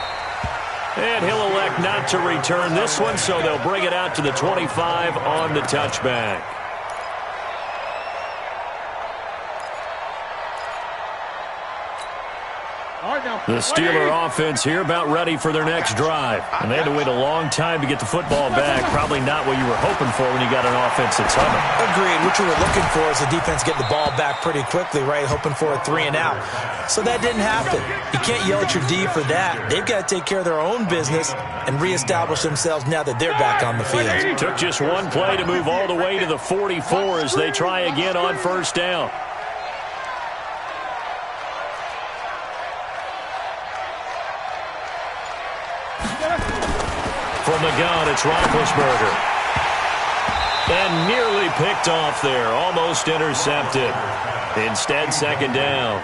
And he'll elect not to return this one, so they'll bring it out to the 25 on the touchback. The Steeler offense here about ready for their next drive. And they had to wait a long time to get the football back. Probably not what you were hoping for when you got an offense that's humming. Agreed. What you were looking for is the defense getting the ball back pretty quickly, right? Hoping for a 3 and out. So that didn't happen. You can't yell at your D for that. They've got to take care of their own business and reestablish themselves now that they're back on the field. Took just one play to move all the way to the 44 as they try again on first down. From the gun, it's Roethlisberger. And nearly picked off there. Almost intercepted. Instead, second down.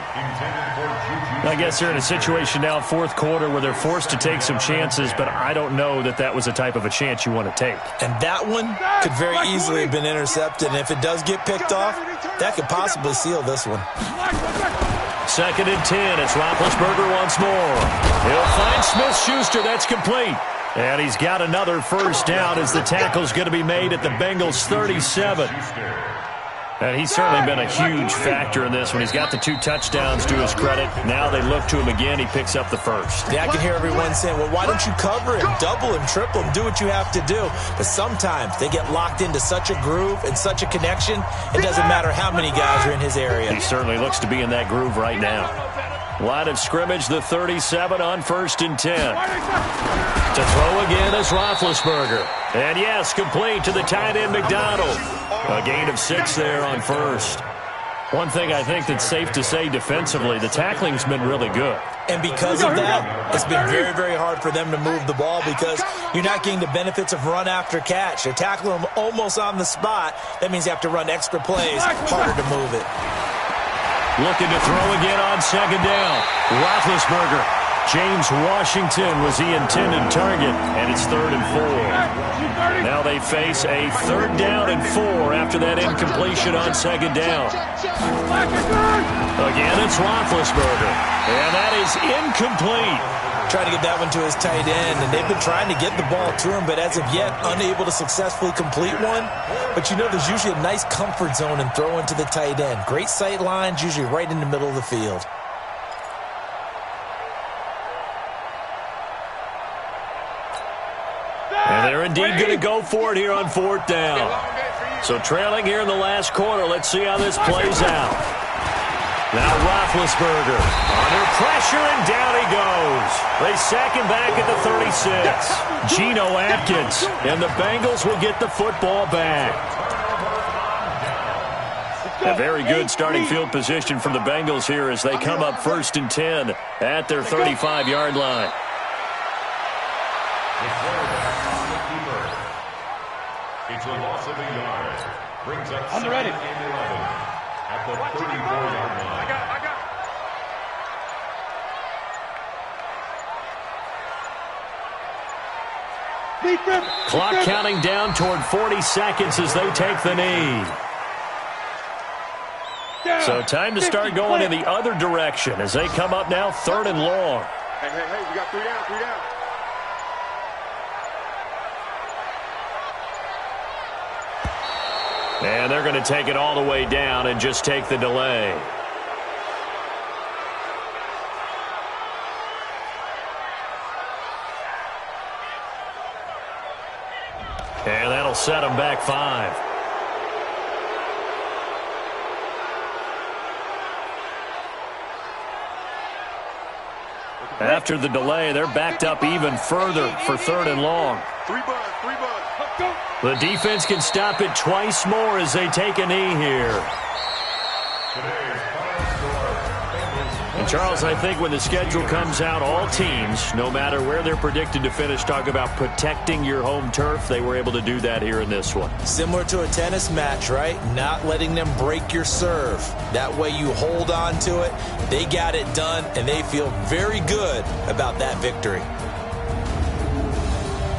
I guess they're in a situation now, fourth quarter, where they're forced to take some chances, but I don't know that that was the type of a chance you want to take. And that one could very easily have been intercepted. And if it does get picked off, that could possibly seal this one. 2nd and 10. It's Roethlisberger once more. He'll find Smith-Schuster. That's complete. And he's got another first down as the tackle's going to be made at the Bengals' 37. And he's certainly been a huge factor in this one. He's got the 2 touchdowns to his credit. Now they look to him again. He picks up the first. Yeah, I can hear everyone saying, well, why don't you cover him, double him, triple him, do what you have to do. But sometimes they get locked into such a groove and such a connection, it doesn't matter how many guys are in his area. He certainly looks to be in that groove right now. Line of scrimmage, the 37 on 1st and 10. To throw again is Roethlisberger. And yes, complete to the tight end McDonald. A gain of 6 there on first. One thing I think that's safe to say defensively, the tackling's been really good. And because of that, it's been very, very hard for them to move the ball because you're not getting the benefits of run after catch. They're tackling them almost on the spot. That means you have to run extra plays, harder to move it. Looking to throw again on second down. Roethlisberger. James Washington was the intended target, and it's 3rd and 4. Now they face a 3rd down and 4 after that incompletion on 2nd down. Again, it's Roethlisberger, and that is incomplete. Trying to get that one to his tight end, and they've been trying to get the ball to him, but as of yet, unable to successfully complete one. But you know, there's usually a nice comfort zone in throwing to the tight end. Great sight lines, usually right in the middle of the field. And they're indeed going to go for it here on 4th down. So trailing here in the last quarter, let's see how this plays out. Now Roethlisberger under pressure, and down he goes. They sack him back at the 36. Geno Atkins, and the Bengals will get the football back. A very good starting field position from the Bengals here as they come up 1st and 10 at their 35-yard line. It's a loss of a yard. Brings up I'm ready. 11 at the 34-yard line. I got it. Clock counting down toward 40 seconds as they take the knee. So time to start going in the other direction as they come up now 3rd and long. Hey, we got 3 down, 3 down. And they're going to take it all the way down and just take the delay. And that'll set them back 5. After the delay, they're backed up even further for 3rd and long. 3 buds. The defense can stop it twice more as they take a knee here. And Charles, I think when the schedule comes out, all teams, no matter where they're predicted to finish, talk about protecting your home turf. They were able to do that here in this one. Similar to a tennis match, right? Not letting them break your serve. That way you hold on to it. They got it done, and they feel very good about that victory.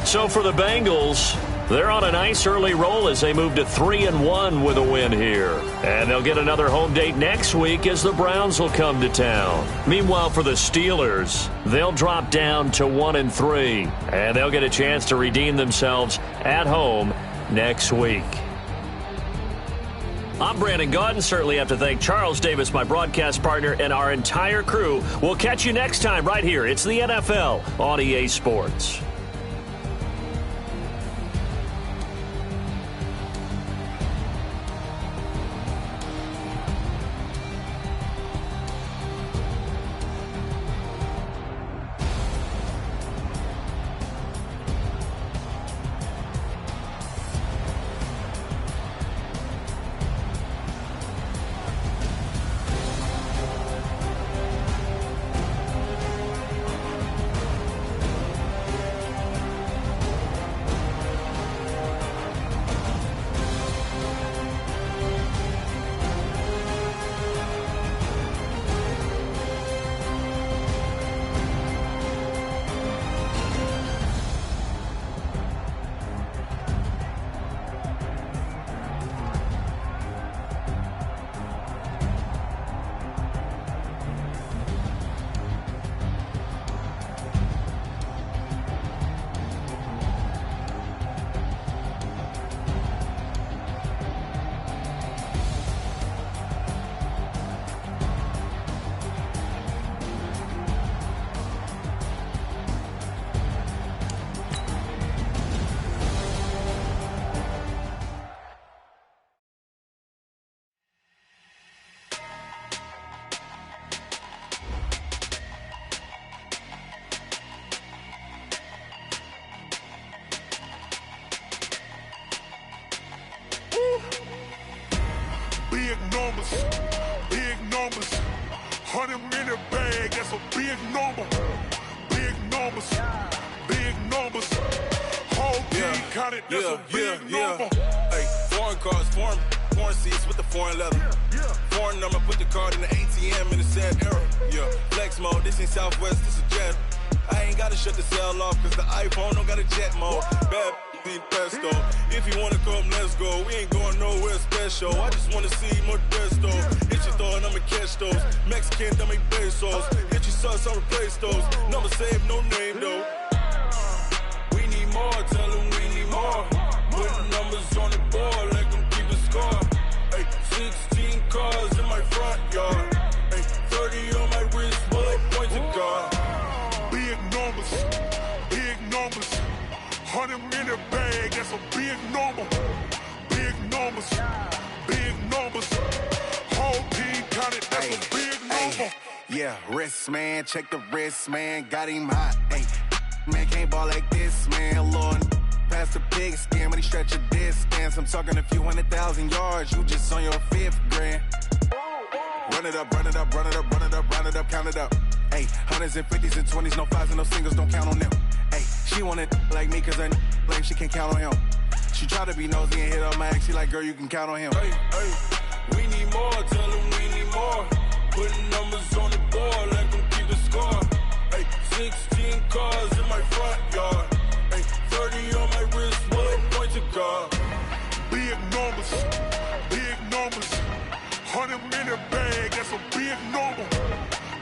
So for the Bengals, they're on a nice early roll as they move to 3-1 with a win here. And they'll get another home date next week as the Browns will come to town. Meanwhile, for the Steelers, they'll drop down to 1-3. And they'll get a chance to redeem themselves at home next week. I'm Brandon Gaudin. Certainly have to thank Charles Davis, my broadcast partner, and our entire crew. We'll catch you next time right here. It's the NFL on EA Sports. Big numbers. 100 minute bag, that's a big number. Big numbers. Big numbers. Whole team counted, that's a big number. Hey, foreign cars, foreign seats with the foreign leather. Foreign number, put the card in the ATM in the sad era. Yeah, flex mode, this ain't Southwest, this a jet. ain't gotta shut the cell off, cause the iPhone don't got a jet mode. Bad in pesto. If you wanna come, let's go. We ain't going nowhere special. I just wanna see Modesto. Hit your thought, I'ma catch those. Mexican, don't make pesos. Hit your sus, I'll replace those. Number save, no name though. We need more, tell them we need more. Putting numbers on the board, like them keep a score. Ay, 16 cars in my front yard. Ay, 30 on my wrist, bullet points of God. Big numbers, big numbers. 100 in the bag, that's a big number. Big numbers, big numbers. Whole team counted, that's a big number. Yeah, wrist man, check the wrist man, got him hot. Ay, man can't ball like this, man. Lord, past the pig skin, but he stretch a distance. I'm talking a few 100,000 yards, you just on your 5th grand. Run it up, run it up, run it up, run it up, run it up, count it up. Ay, hundreds and 50s and 20s, no 5s and no singles, don't count on them. Ay, she want it like me, cause I like she can't count on him. She try to be nosy and hit up my ex, she like, girl, you can count on him. Hey, hey, we need more, tell them we need more. Putting numbers on the board, like them keep a score. Hey, 16 cars in my front yard. Hey, 30 on my wrist, bullet points of God. Big numbers, big numbers. 100 in the bag, that's a big number.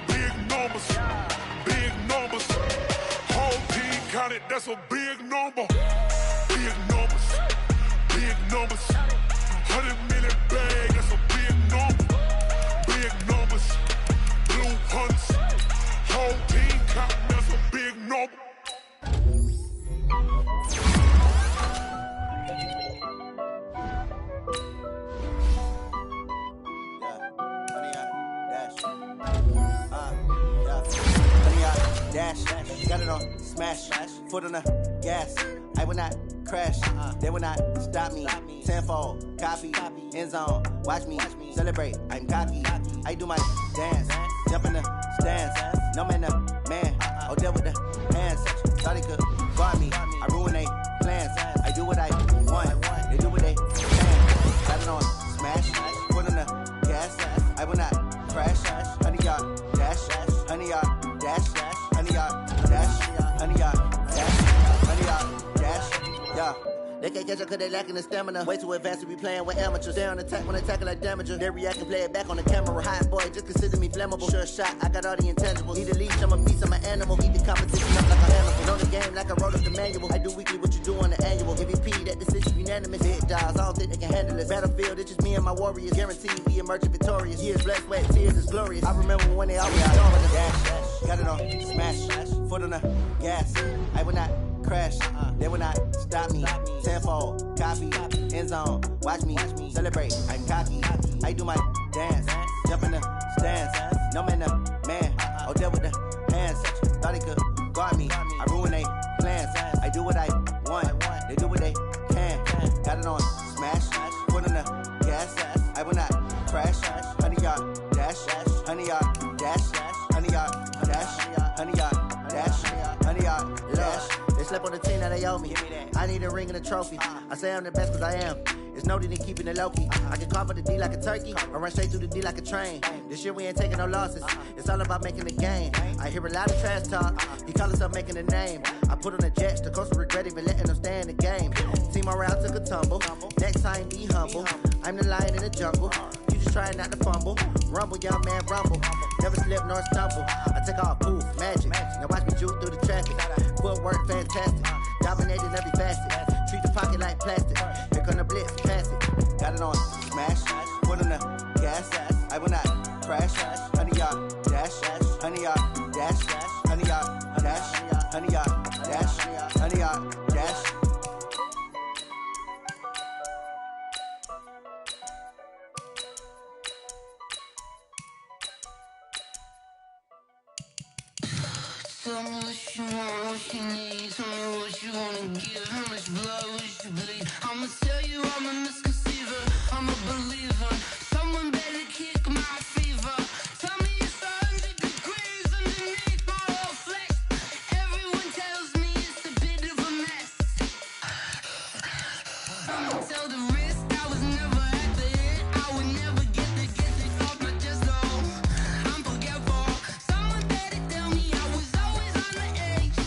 Big numbers, big numbers. Whole team counted, that's a big number. Big numbers, big numbers. 100 in the bag, that's a big number. Big numbers, blue hunts. Whole team counting, that's a big number. Dash, got it on, smash, foot on the gas. I will not crash, they will not stop me. Tenfold, copy, end zone, watch me celebrate. I'm cocky, I do my dance, jump in the stands. No man, the man, Odell with the hands. Thought he could guard me, I ruin they plans. I do what I want, they do what they can. Got it on, smash, foot on the gas. I will not crash, 100 yard dash, 100 yard dash. 100 yard dash, 100 yard dash, 100 yard dash, yeah. They can't catch up cause they lacking the stamina. Way too advanced to be playing with amateurs. They on attack when attacking like damager. They react and play it back on the camera. Hot boy, just consider me flammable. Sure shot, I got all the intangibles. Need a leash, I'm a beast, I'm an animal. Eat the competition up like a animal. Know the game like I wrote up the manual. I do weekly what you do on the annual. MVP, that decision unanimous. Big dials, I don't think they can handle it. Battlefield, it's just me and my warriors. Guaranteed we emerging victorious. Years, blood, sweat, tears is glorious. I remember when they always on with the dash. Got it on, smash, foot on the gas. I will not crash, they will not stop me. Tenfold, copy, end zone, watch me celebrate. I'm cocky, I do my dance, jump in the stands. No man, the man, Odell with the hands. Thought he could guard me, I ruin they plans. I do what I want, they do what they can. Got it on, smash, foot on the gas. I will not crash, 100 yard dash, 100 yard dash, 100 yard dash, 100 yard dash, 100 yard dash. They slept on the team that they owe me. I need a ring and a trophy. I say I'm the best cause I am. It's no need in keeping it low-key. I can carve up the D like a turkey or run straight through the D like a train. This year we ain't taking no losses. It's all about making the game. I hear a lot of trash talk. He call himself making a name. I put on the jets. The coach will regret even letting them stay in the game. Team around took a tumble. Next time be humble. I'm the lion in the jungle. You just trying not to fumble. Rumble, young man, rumble. Never slip nor stumble. I take off poof, magic. Now watch me juke through the traffic. Footwork fantastic. Dominating every facet. Treat the pocket like plastic. Here come the blitz, pass it. Got it on, smash. Foot on the gas. I will not crash. 100 yard dash. 100 yard dash. 100 yard dash. 100 yard dash. 100 yard dash. Tell me what you want, what you need. Tell me what you wanna give. How much blood would you bleed? I'ma tell you I'm a misconceiver. I'm a believer. Someone better kick my fever. Tell me it's 100 degrees underneath my whole flesh. Everyone tells me it's a bit of a mess. I'ma tell the risk I was never at the end. I would never get it off my chest, though. I'm forgetful. Someone better tell me I was always on the edge.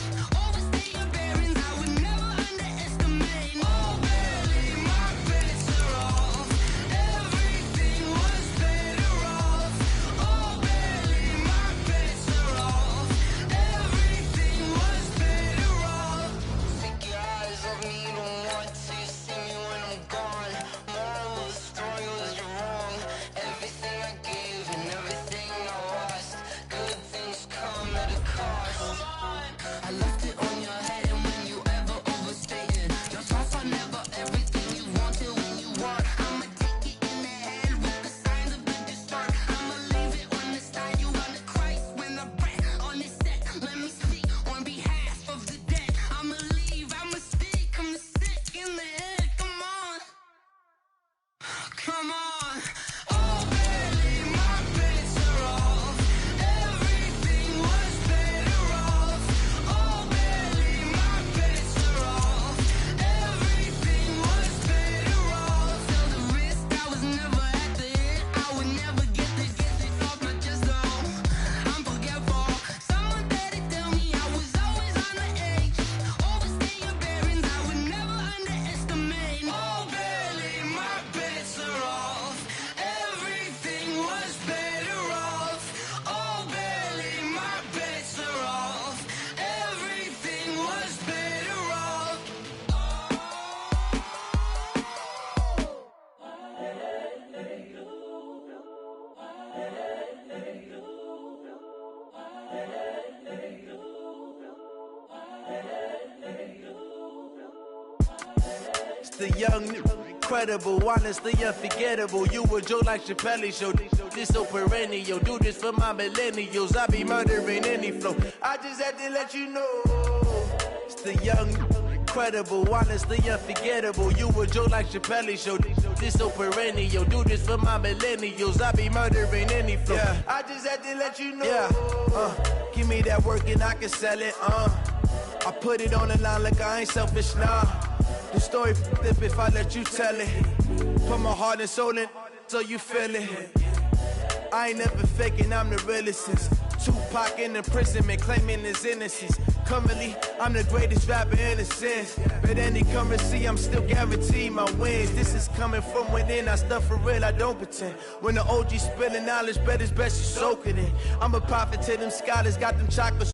Come on. Oh, barely my bets are off. Everything was better off. Oh, barely my bets are off. Everything was better off. Felt the risk, I was never at the end. I would never get it off my chest, though. I'm forgetful. Someone better tell me I was always on the edge. Overstay your bearings, I would never underestimate. Oh, barely my bets are off. Everything was better off. Oh, barely my bets are off. Everything was better off. It's the young, incredible, honestly unforgettable. You a joke like Chappelle show. This so perennial. Do this for my millennials. I be murdering any flow. I just had to let you know. It's the young, incredible, honestly unforgettable. You a joke like Chappelle show. This so perennial. Do this for my millennials. I be murdering any flow. Yeah. I just had to let you know. Yeah. Give me that work and I can sell it. I put it on the line like I ain't selfish, nah. The story f***ed if I let you tell it. Put my heart and soul in so you feel it. I ain't never faking, I'm the realest since Tupac in imprisonment, claiming his innocence. Currently, I'm the greatest rapper in a sense. But any currency, I'm still guaranteed my wins. This is coming from within, I stuff for real, I don't pretend. When the OG spilling knowledge, bet it's best you soak it in. I'm a prophet to them scholars, got them chocolates.